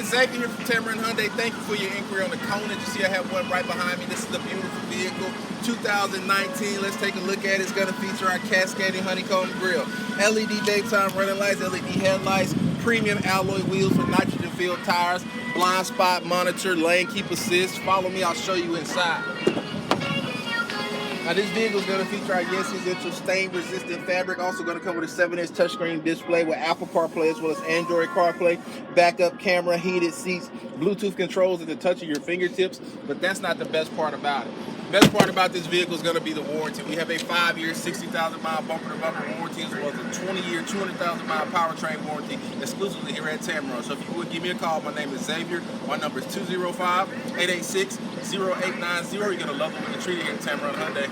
it's Xavier here from Tameron Hyundai. Thank you for your inquiry on the Kona. You see I have one right behind me. This is a beautiful vehicle, 2019. Let's take a look at it. It's going to feature our cascading honeycomb grille, LED daytime running lights, LED headlights, premium alloy wheels with nitrogen-filled tires, blind spot monitor, lane keep assist. Follow me, I'll show you inside. Now this vehicle is going to feature our Yes Essential stain-resistant fabric. Also going to come with a 7-inch touchscreen display with Apple CarPlay as well as Android CarPlay, backup camera, heated seats, Bluetooth controls at the touch of your fingertips. But that's not the best part about it. The best part about this vehicle is going to be the warranty. We have a 5-year, 60,000-mile bumper-to-bumper warranty as well as a 20-year, 200,000-mile powertrain warranty exclusively here at Tameron. So if you would give me a call, my name is Xavier. My number is 205-886-0890. You're going to love it when you treat it here at Tameron Hyundai.